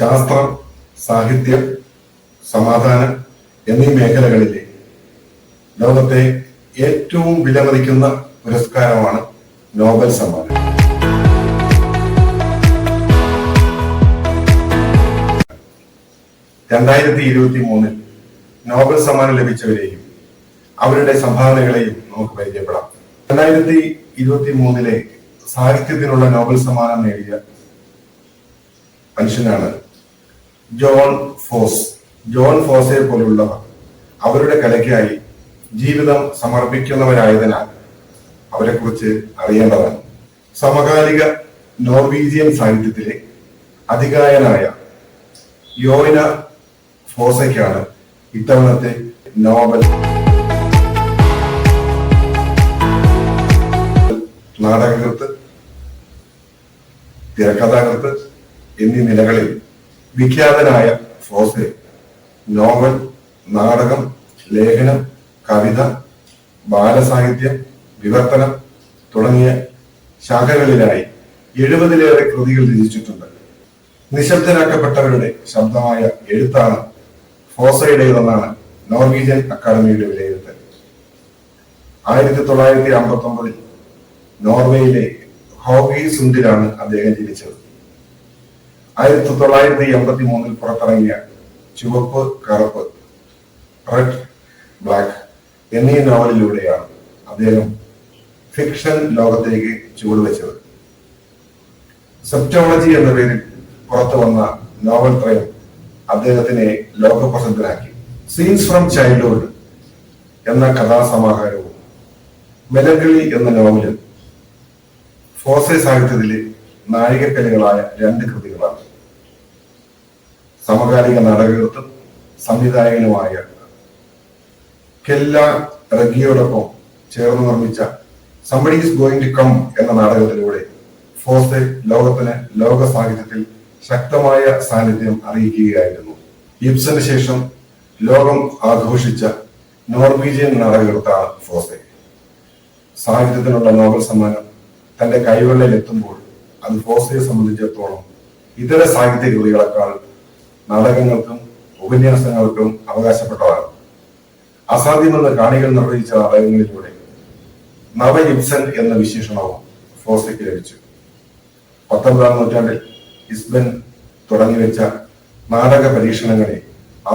ശാസ്ത്രം, സാഹിത്യം, സമാധാനം എന്നീ മേഖലകളിലെ ലോകത്തെ ഏറ്റവും വിലമതിക്കുന്ന പുരസ്കാരമാണ് നോബൽ സമ്മാനം. 2023 നോബൽ സമ്മാനം ലഭിച്ചവരെയും അവരുടെ സംഭാവനകളെയും നമുക്ക് പരിചയപ്പെടാം. 2023 സാഹിത്യത്തിനുള്ള നോബൽ സമ്മാനം നേടിയ മനുഷ്യനാണ് ജോൺ ഫോസ്. ജോൺ ഫോസെ പോലുള്ളവർ അവരുടെ കലയ്ക്കായി ജീവിതം സമർപ്പിക്കുന്നവരായതിനാൽ അവരെ കുറിച്ച് അറിയേണ്ടതാണ്. സമകാലിക നോർവീജിയൻ സാഹിത്യത്തിലെ അതികായനായ യോന ഫോസയ്ക്കാണ് ഇത്തവണത്തെ നോബൽ. നാടകകൃത്ത്, തിരക്കഥാകൃത്ത് എന്നീ നിലകളിൽ വിഖ്യാതനായ ഫോസെ നോവൽ, നാടകം, ലേഖനം, കവിത, ബാലസാഹിത്യം, വിവർത്തനം തുടങ്ങിയ ശാഖകളിലായി 70-ലേറെ കൃതികൾ രചിച്ചിട്ടുണ്ട്. നിശബ്ദരാക്കപ്പെട്ടവരുടെ ശബ്ദമായ എഴുത്താണ് ഫോസയുടേതെന്നാണ് നോർവീജിയൻ അക്കാദമിയുടെ വിലയിരുത്തൽ. 1959 നോർവേയിലെ ഹോഗീസുണ്ടിലാണ് അദ്ദേഹം ജനിച്ചത്. 1983 പുറത്തിറങ്ങിയ ചുവപ്പ്, കറുപ്പ്, റെഡ്, ബ്ലാക്ക് എന്നീ നോവലിലൂടെയാണ് അദ്ദേഹം ഫിക്ഷൻ ലോകത്തേക്ക് ചുവടുവെച്ചത്. സെപ്റ്റോളജി എന്ന പേരിൽ പുറത്തു വന്ന നോവൽ ത്രയം അദ്ദേഹത്തിനെ ലോകപ്രസിദ്ധനാക്കി. സീൻസ് ഫ്രം ചൈൽഡ്ഹുഡ് എന്ന കഥാസമാഹാരവും മെലങ്കളി എന്ന നോവലും ഫോസെ സാഹിത്യത്തിലെ നാഴികക്കല്ലുകളായ 2 കൃതികളാണ്. സമകാലിക നാടകകൃത്തും സംവിധായകനുമായ കെല്ല റഗിയോടൊപ്പം ചേർന്ന് നിർമ്മിച്ച somebody is going to come എന്ന നാടകത്തിലൂടെ ഫോസെ ലോകത്തിന് ലോക സാഹിത്യത്തിൽ ശക്തമായ സാന്നിധ്യം അറിയിക്കുകയായിരുന്നു. ഇബ്സന് ശേഷം ലോകം ആഘോഷിച്ച നോർവീജിയൻ നാടകകൃത്താണ് ഫോസെ. സാഹിത്യത്തിനുള്ള നോബൽ സമ്മാനം തന്റെ കൈവെള്ളയിൽ എത്തുമ്പോൾ അത് ഫോസയെ സംബന്ധിച്ചിടത്തോളം ഇതര സാഹിത്യ കൃതികളെക്കാൾ നാടകങ്ങൾക്കും ഉപന്യാസങ്ങൾക്കും അവകാശപ്പെട്ടതാണ്. അസാധ്യമെന്ന് കാണികൾ നിർവഹിച്ച നാടകങ്ങളിലൂടെ നവ ഇബ്സൻ എന്ന വിശേഷണവും ഫോസയ്ക്ക് ലഭിച്ചു. 19ാം നൂറ്റാണ്ടിൽ ഇസ്ബൻ തുടങ്ങിവെച്ച നാടക പരീക്ഷണങ്ങളെ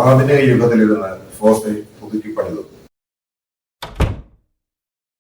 ആധുനിക യുഗത്തിലിരുന്ന് ഫോസെ പുതുക്കി പണിതു.